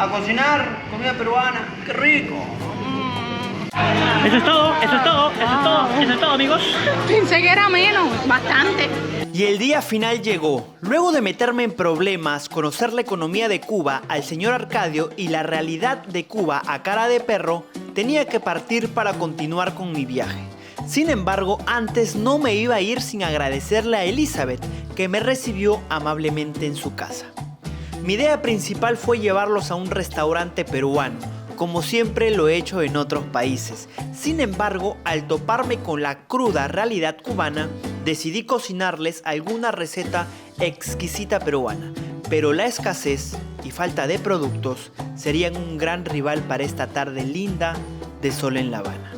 a cocinar comida peruana. ¡Qué rico! Eso es todo, amigos. Pensé que era menos, bastante. Y el día final llegó. Luego de meterme en problemas, conocer la economía de Cuba al señor Arcadio y la realidad de Cuba a cara de perro, tenía que partir para continuar con mi viaje. Sin embargo, antes no me iba a ir sin agradecerle a Elizabeth, que me recibió amablemente en su casa. Mi idea principal fue llevarlos a un restaurante peruano, como siempre lo he hecho en otros países. Sin embargo, al toparme con la cruda realidad cubana, decidí cocinarles alguna receta exquisita peruana. Pero la escasez y falta de productos serían un gran rival para esta tarde linda de sol en La Habana.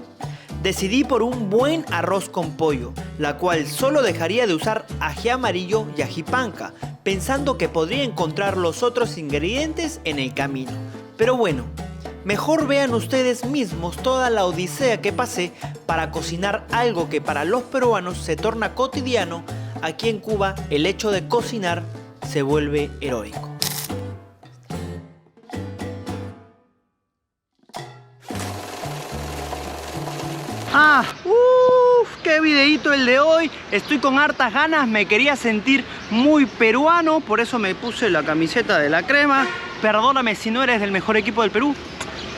Decidí por un buen arroz con pollo, la cual solo dejaría de usar ají amarillo y ají panca, pensando que podría encontrar los otros ingredientes en el camino. Pero bueno, mejor vean ustedes mismos toda la odisea que pasé para cocinar algo que para los peruanos se torna cotidiano. Aquí en Cuba el hecho de cocinar se vuelve heroico. ¡Qué videíto el de hoy! Estoy con hartas ganas, me quería sentir muy peruano, por eso me puse la camiseta de la crema. Perdóname si no eres del mejor equipo del Perú.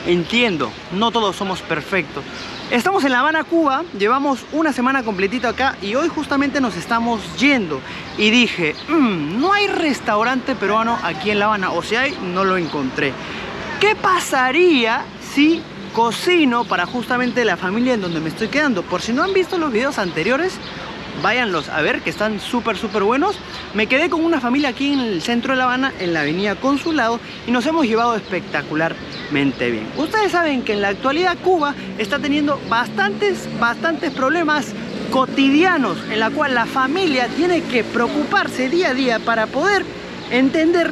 Entiendo, no todos somos perfectos. Estamos en La Habana, Cuba, llevamos una semana completita acá y hoy justamente nos estamos yendo. Y dije, no hay restaurante peruano aquí en La Habana, o si hay, no lo encontré. ¿Qué pasaría si cocino para justamente la familia en donde me estoy quedando? Por si no han visto los videos anteriores, váyanlos a ver, que están súper buenos. Me quedé con una familia aquí en el centro de La Habana, en la avenida Consulado, y nos hemos llevado espectacularmente bien. Ustedes saben que en la actualidad Cuba está teniendo bastantes problemas cotidianos, en la cual la familia tiene que preocuparse día a día para poder entender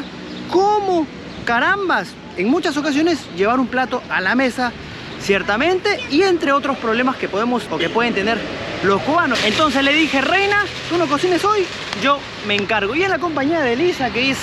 cómo carambas, en muchas ocasiones, llevar un plato a la mesa, ciertamente, y entre otros problemas que podemos o que pueden tener los cubanos. Entonces le dije, Reina, tú no cocines hoy, yo me encargo. Y en la compañía de Lisa, que es...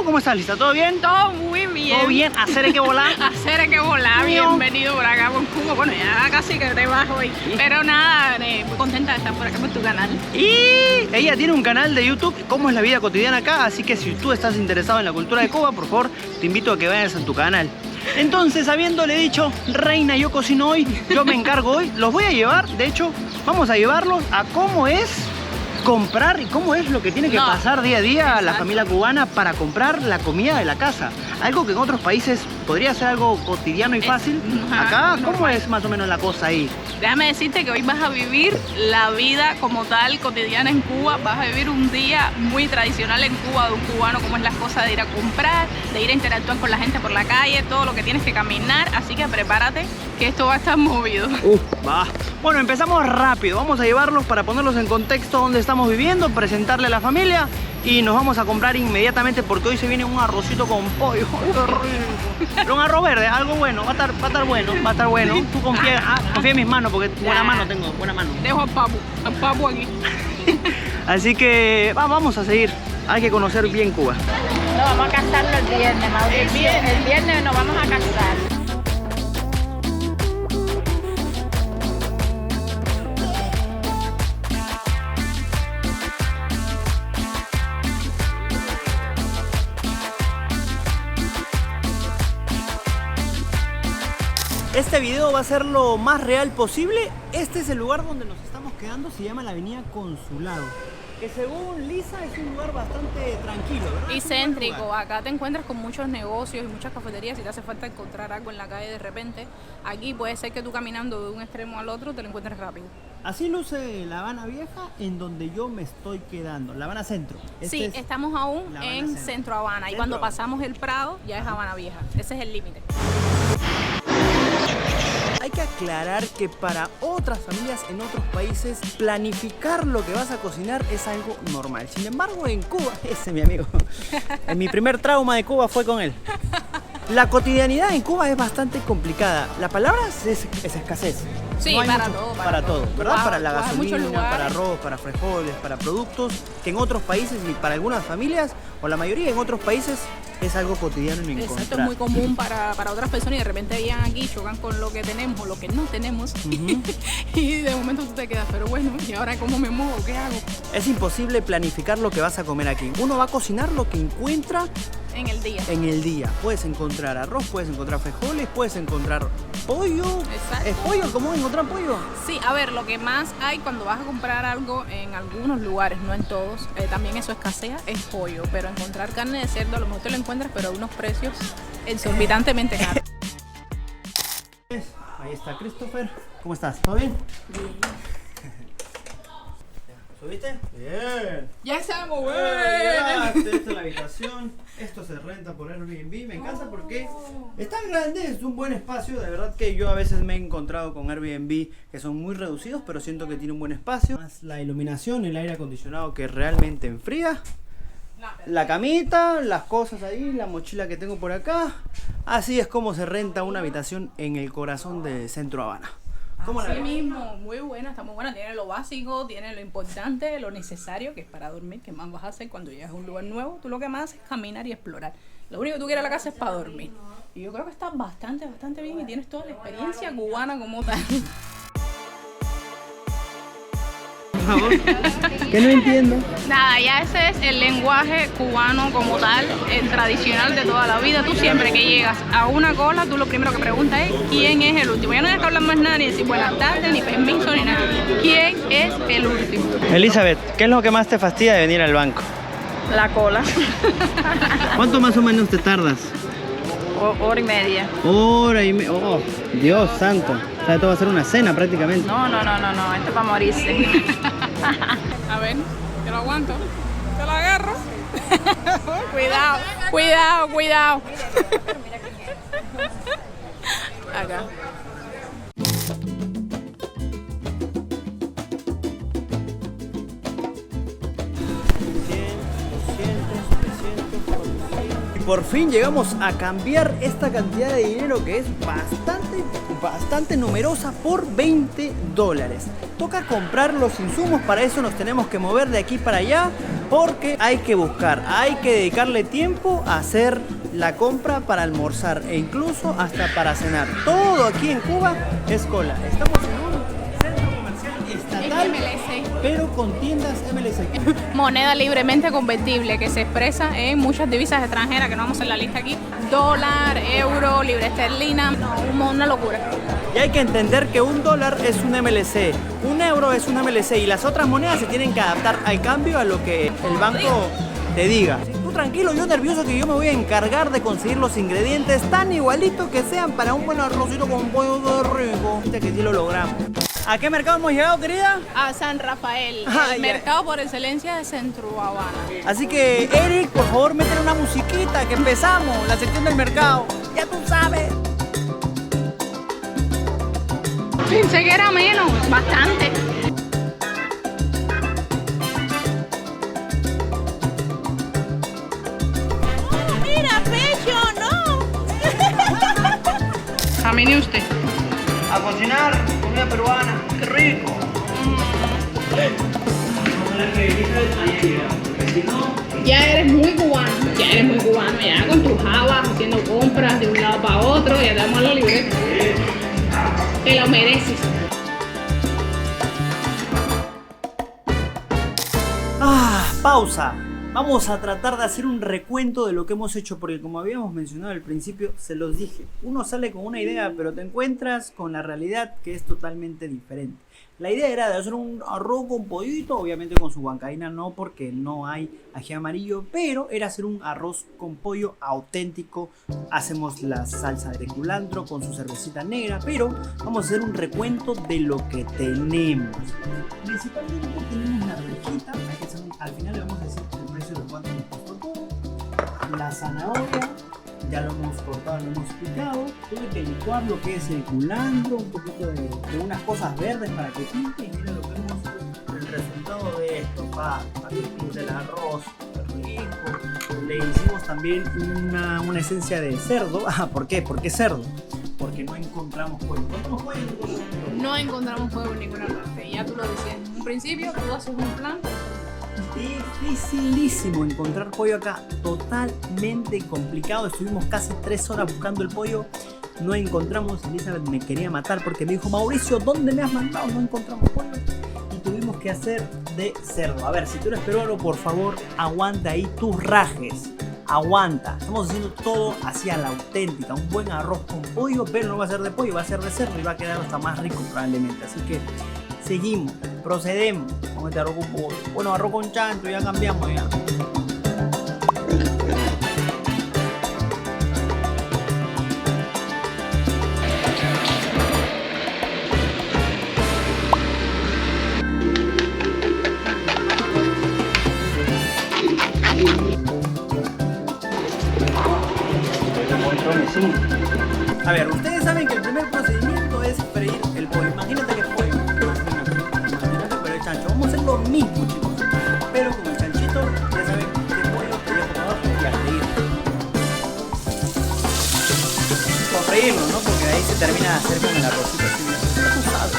¿cómo estás, Lisa? ¿Todo bien? Todo muy bien. ¿Todo bien? ¿Hacer que volar? Hacer que volar, bienvenido por acá por Cuba. Bueno, ya casi que te vas hoy. Pero nada, muy contenta de estar por acá por tu canal. Y ella tiene un canal de YouTube, Cómo es la vida cotidiana acá, así que si tú estás interesado en la cultura de Cuba, por favor, te invito a que vayas a tu canal. Entonces, habiéndole dicho, Reina, yo cocino hoy, yo me encargo hoy, los voy a llevar, de hecho, vamos a llevarlos a cómo es comprar y cómo es lo que tiene que pasar día a día la familia cubana para comprar la comida de la casa. Algo que en otros países podría ser algo cotidiano y fácil. Acá, ¿cómo es más o menos la cosa ahí? Déjame decirte que hoy vas a vivir la vida como tal, cotidiana en Cuba. Vas a vivir un día muy tradicional en Cuba de un cubano, como es la cosa de ir a comprar, de ir a interactuar con la gente por la calle, todo lo que tienes que caminar. Así que prepárate, que esto va a estar movido. Bueno, empezamos rápido. Vamos a llevarlos para ponerlos en contexto donde estamos viviendo, presentarle a la familia y nos vamos a comprar inmediatamente porque hoy se viene un arrocito con pollo. Pero un arroz verde, algo bueno, va a estar bueno. Tú confía en mis manos porque buena mano tengo, buena mano. Dejo al papu aquí. Así que vamos a seguir. Hay que conocer bien Cuba. No, vamos a casarlo el viernes, Mauricio. El viernes nos vamos a casar. Este video va a ser lo más real posible. Este es el lugar donde nos estamos quedando, se llama la avenida Consulado, que según Lisa es un lugar bastante tranquilo, ¿verdad? Y céntrico. Acá te encuentras con muchos negocios y muchas cafeterías. Si te hace falta encontrar algo en la calle de repente, aquí puede ser que tú caminando de un extremo al otro te lo encuentres rápido. Así luce La Habana Vieja, en donde yo me estoy quedando, La Habana Centro. Sí, estamos aún en Centro Habana, y cuando pasamos el Prado ya es Habana Vieja. Ese es el límite. Hay que aclarar que para otras familias en otros países planificar lo que vas a cocinar es algo normal. Sin embargo, en Cuba, ese es mi amigo, mi primer trauma de Cuba fue con él. La cotidianidad en Cuba es bastante complicada. La palabra es escasez. Sí, No hay para mucho- todo. Para todo, ¿verdad? Wow, Para la wow, muchos gasolina, lugares. para arroz, para frijoles, para productos que en otros países y para algunas familias, o la mayoría en otros países, es algo cotidiano en encontrar. Exacto, es muy común para otras personas y de repente llegan aquí, chocan con lo que tenemos o lo que no tenemos y de momento tú te quedas, pero bueno, ¿y ahora cómo me muevo? ¿Qué hago? Es imposible planificar lo que vas a comer aquí. Uno va a cocinar lo que encuentra En el día. en el día. Puedes encontrar arroz, puedes encontrar frijoles, puedes encontrar pollo. Exacto. ¿Es pollo? ¿Cómo encontrar pollo? Sí, a ver, lo que más hay cuando vas a comprar algo en algunos lugares, no en todos, también eso escasea, es pollo. Pero encontrar carne de cerdo a lo mejor te lo encuentras, pero a unos precios exorbitantemente caros. Ahí está Christopher. ¿Cómo estás? ¿Todo bien? Bien. ¿Subiste? Bien. Ya estamos, Llegaste, esta es la habitación. Esto se renta por Airbnb. Me encanta porque es tan grande, es un buen espacio. De verdad que yo a veces me he encontrado con Airbnb que son muy reducidos, pero siento que tiene un buen espacio. Más la iluminación, el aire acondicionado que realmente enfría. La camita, las cosas ahí, la mochila que tengo por acá. Así es como se renta una habitación en el corazón de Centro Habana. ¿Cómo la Así ves? mismo, muy buena, está muy buena. Tiene lo básico, tiene lo importante, lo necesario, que es para dormir. ¿Qué más vas a hacer cuando llegas a un lugar nuevo? Tú lo que más haces es caminar y explorar. Lo único que tú quieres a la casa es para dormir. Y yo creo que está bastante bien y tienes toda la experiencia cubana como tal. Por favor. Que no entiendo. Nada, ya ese es el lenguaje cubano como tal, el tradicional de toda la vida. Tú siempre que llegas a una cola, tú lo primero que preguntas es ¿quién es el último? Ya no tienes que hablar más nada, ni decir buenas tardes, ni permiso, ni nada. ¿Quién es el último? Elizabeth, ¿qué es lo que más te fastidia de venir al banco? La cola. ¿Cuánto más o menos te tardas? Hora y media. Hora y media. Oh, Dios santo. O sea, esto va a ser una cena prácticamente. No, esto es para morirse. A ver, te lo aguanto. Te lo agarro. Cuidado. Acá. Y por fin llegamos a cambiar esta cantidad de dinero que es bastante numerosa por $20. Toca comprar los insumos, para eso nos tenemos que mover de aquí para allá porque hay que buscar, hay que dedicarle tiempo a hacer la compra para almorzar e incluso hasta para cenar. Todo aquí en Cuba es cola. Estamos en un centro comercial estatal, MLC. pero con tiendas MLC. Moneda libremente convertible que se expresa en muchas divisas extranjeras que no vamos a hacer la lista aquí. Dólar, euro, libra esterlina, una locura. Y hay que entender que $1 es un MLC, un euro es un MLC y las otras monedas se tienen que adaptar al cambio a lo que el banco te diga. Tú tranquilo, yo nervioso que yo me voy a encargar de conseguir los ingredientes tan igualitos que sean para un buen arrocito con pollo de rico. Que sí lo logramos. ¿A qué mercado hemos llegado, querida? A San Rafael, Ah, el ya. mercado por excelencia de Centro Habana. Así que, Eric, por favor, métele una musiquita que empezamos, la sección del mercado. Ya tú sabes. Pensé que era menos, bastante. Mira, pecho, no. Camine usted. A cocinar, comida peruana, qué rico. Ya eres muy cubano, ya con tus habas, haciendo compras de un lado para otro, ya te damos la libreta. Te lo mereces. Pausa. Vamos a tratar de hacer un recuento de lo que hemos hecho, porque como habíamos mencionado al principio, se los dije, uno sale con una idea, pero te encuentras con la realidad que es totalmente diferente. La idea era de hacer un arroz con pollito, obviamente con su huancaína no, porque no hay ají amarillo, pero era hacer un arroz con pollo auténtico. Hacemos la salsa de culantro con su cervecita negra, pero vamos a hacer un recuento de lo que tenemos. Principalmente tenemos la rejita, al final le vamos a decir el precio de cuánto nos costó todo. La zanahoria, ya lo hemos cortado, lo hemos picado. Tuve que licuar lo que es el culantro, un poquito de unas cosas verdes para que pinte. Y miren lo que hemos, el resultado de esto, para que pinte el arroz, rico. Le hicimos también una esencia de cerdo. ¿Por qué? ¿Por qué cerdo? porque no encontramos pollo. ¿Encontramos pollo? No encontramos fuego en ninguna parte. Ya tú lo decías. En un principio tú haces un plan. Dificilísimo encontrar pollo acá, totalmente complicado. Estuvimos casi 3 horas buscando el pollo, no encontramos. Elizabeth me quería matar porque me dijo: Mauricio, ¿dónde me has mandado? No encontramos pollo. Y tuvimos que hacer de cerdo. A ver, si tú eres peruano, por favor, aguanta ahí tus rajes. Aguanta, estamos haciendo todo hacia la auténtica. Un buen arroz con pollo, pero no va a ser de pollo, va a ser de cerdo y va a quedar hasta más rico probablemente. Así que seguimos, procedemos con este arroz con pollo. Bueno, arroz con chancho, ya cambiamos ya. A ver, ustedes saben que el primer procedimiento es freír el pollo. Imagínate que es pollo. Imagínate, pero el chancho. Vamos a hacer lo mismo, chicos. Pero con el chanchito, ya saben que pollo te voy a poner abajo y a freír. Con freírlo, ¿no? Porque ahí se termina de hacer con el arrocito así. Está usado.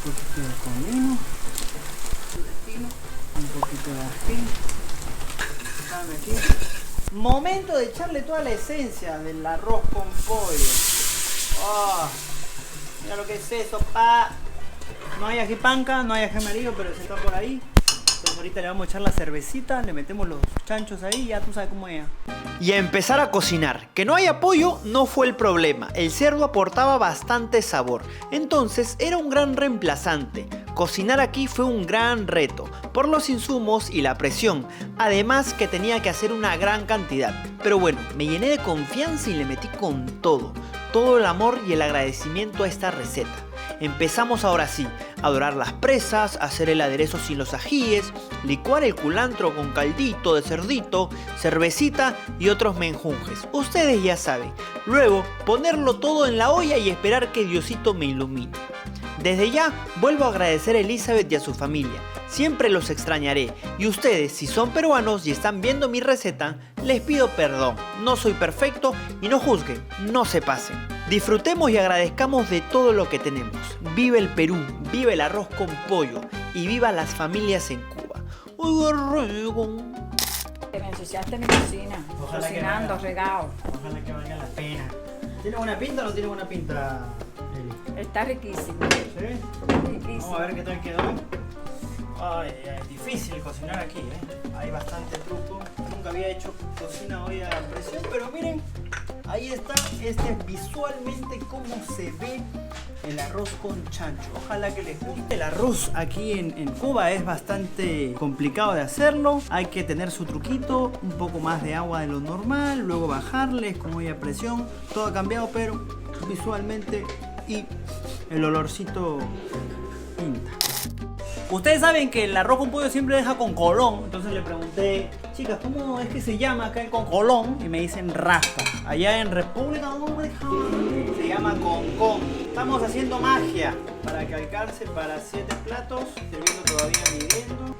Un poquito de comino. Un poquito de ají. Aquí. Momento de echarle toda la esencia del arroz con pollo. Oh, mira lo que es eso, pa. No hay ají panca, no hay ají amarillo, pero se está por ahí. Entonces ahorita le vamos a echar la cervecita, le metemos los chanchos ahí y ya tú sabes cómo es. Y a empezar a cocinar. Que no haya pollo no fue el problema. El cerdo aportaba bastante sabor. Entonces era un gran reemplazante. Cocinar aquí fue un gran reto, por los insumos y la presión, además que tenía que hacer una gran cantidad. Pero bueno, me llené de confianza y le metí con todo el amor y el agradecimiento a esta receta. Empezamos ahora sí, a dorar las presas, hacer el aderezo sin los ajíes, licuar el culantro con caldito de cerdito, cervecita y otros menjunjes. Ustedes ya saben. Luego, ponerlo todo en la olla y esperar que Diosito me ilumine. Desde ya, vuelvo a agradecer a Elizabeth y a su familia. Siempre los extrañaré. Y ustedes, si son peruanos y están viendo mi receta, les pido perdón. No soy perfecto y no juzguen, no se pasen. Disfrutemos y agradezcamos de todo lo que tenemos. Viva el Perú, viva el arroz con pollo y viva las familias en Cuba. ¡Uy, qué rico! Me ensuciaste mi cocina, Ojalá cocinando, regado. Ojalá que valga la pena. ¿Tiene buena pinta o no tiene buena pinta, Eli? Está riquísimo. ¿Sí? Riquísimo. Vamos a ver qué tal quedó. Ay, es difícil cocinar aquí, ¿eh? Hay bastante truco. Nunca había hecho cocina hoy a presión, pero miren, ahí está. Este es visualmente cómo se ve el arroz con chancho. Ojalá que les guste. El arroz aquí en Cuba es bastante complicado de hacerlo. Hay que tener su truquito, un poco más de agua de lo normal, luego bajarles con olla a presión. Todo ha cambiado, pero visualmente y el olorcito pinta. Ustedes saben que el arroz con pollo siempre deja con colón. Entonces le pregunté: chicas, ¿cómo es que se llama acá el con colón? Y me dicen raspa. Allá en República Dominicana se llama concón. Estamos haciendo magia para que alcance para 7 platos. Sirviendo todavía, midiendo.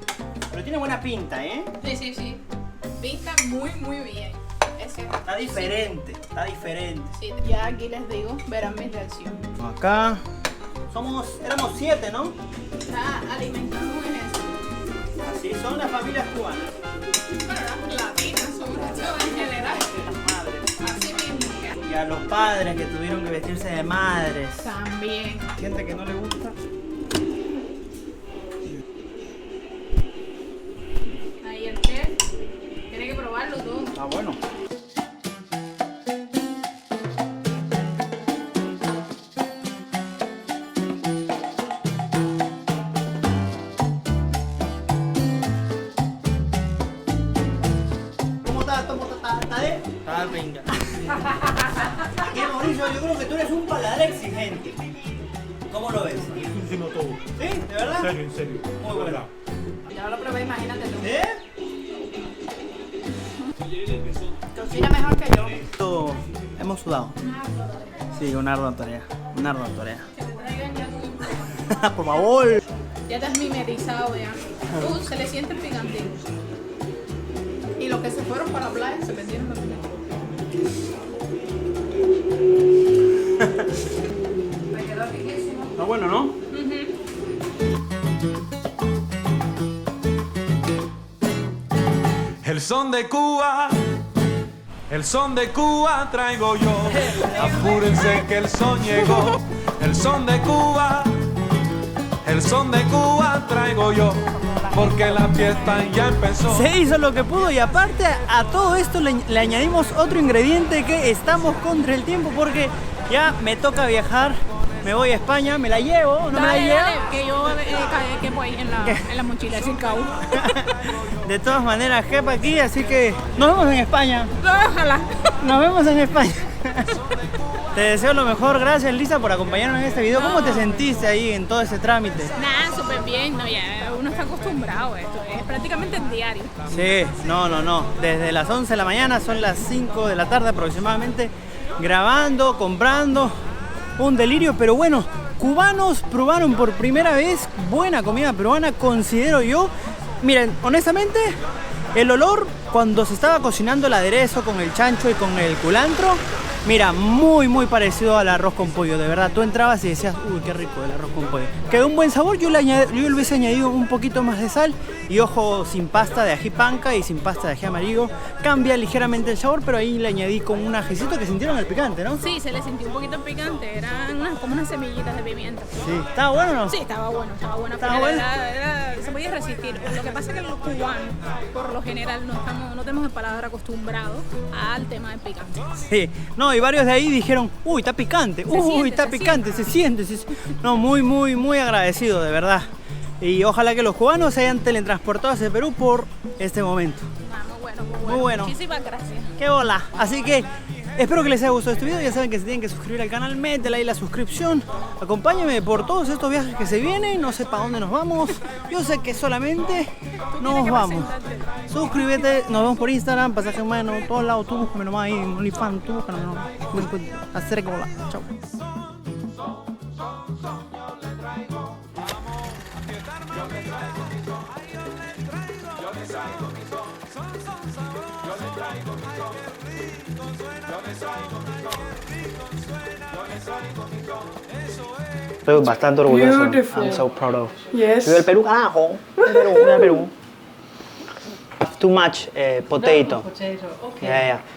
Pero tiene buena pinta, ¿eh? Sí, sí, sí. Pinta muy, muy bien. Está diferente, está diferente. Sí, ya aquí les digo, verán mi reacción. Acá éramos 7, ¿no? Está alimentando en eso. Así son las familias cubanas. Pero las latinas, sobre todo en general. Las madres. Así mismo. Y a los padres que tuvieron que vestirse de madres. También. Gente que no le gusta. Ahí el chef tiene que probarlo todo. Ah, bueno. Venga. Aquí Mauricio, yo creo que tú eres un paladar exigente. ¿Cómo lo ves? Encima todo. ¿Sí? ¿De verdad? En serio. Muy bueno. Ya lo probé, imagínate tú. Cocina mejor que yo. Esto hemos sudado. Sí, una ardua tarea. Una ardua tarea. Que te traigan ya tu... Por favor. Ya te has mimetizado ya. Se le siente el picantito. Y lo que se fueron para la playa se vendieron los billetes. Me quedó riquísimo. Está bueno, ¿no? El son de Cuba, el son de Cuba traigo yo. Apúrense que el son llegó. El son de Cuba, el son de Cuba traigo yo. Porque la fiesta ya empezó. Se hizo lo que pudo y aparte a todo esto le añadimos otro ingrediente, que estamos contra el tiempo porque ya me toca viajar. Me voy a España, me la llevo, no me la llevo. Que yo quepo ahí en la mochila sin cabo. De todas maneras, jefa aquí, así que nos vemos en España. Ojalá. Nos vemos en España. Te deseo lo mejor, gracias Lisa por acompañarnos en este video. ¿Cómo te sentiste ahí en todo ese trámite? Nada, súper bien, no, ya uno está acostumbrado a esto, es prácticamente el diario. Sí, no. Desde las 11 de la mañana, son las 5 de la tarde aproximadamente, grabando, comprando, un delirio, pero bueno, cubanos probaron por primera vez buena comida peruana, considero yo. Miren, honestamente, el olor cuando se estaba cocinando el aderezo con el chancho y con el culantro, mira, muy parecido al arroz con pollo, de verdad. Tú entrabas y decías, uy, qué rico el arroz con pollo. Quedó un buen sabor, yo le hubiese añadido un poquito más de sal. Y ojo, sin pasta de ají panca y sin pasta de ají amarillo. Cambia ligeramente el sabor, pero ahí le añadí con un ajicito que sintieron el picante, ¿no? Sí, se le sintió un poquito picante, eran como unas semillitas de pimienta. Sí. ¿Estaba bueno o no? Sí, estaba bueno. ¿Estaba bueno? Se podía resistir. Lo que pasa es que los cubanos, por lo general, no tenemos el paladar acostumbrado al tema del picante. Sí, no, y varios de ahí dijeron, uy, está picante, está picante, se siente. No, muy agradecido, de verdad. Y ojalá que los cubanos se hayan teletransportado hacia Perú por este momento. Muy bueno. Muchísimas gracias. ¡Qué bola! Así que espero que les haya gustado este video. Ya saben que se tienen que suscribir al canal, métele ahí la suscripción. Acompáñenme por todos estos viajes que se vienen. No sé para dónde nos vamos. Yo sé que solamente nos vamos. Suscríbete, nos vemos por Instagram, Pasaje en Mano, todos lados. Tú búscame nomás ahí, OnlyFans, tú búscame nomás. Hacer que bola. Chao. Estoy bastante orgulloso. Beautiful. I'm so proud of. Yes. Viva el Perú, carajo. Viva el Perú. Too much potato. Potato. Okay. Yeah.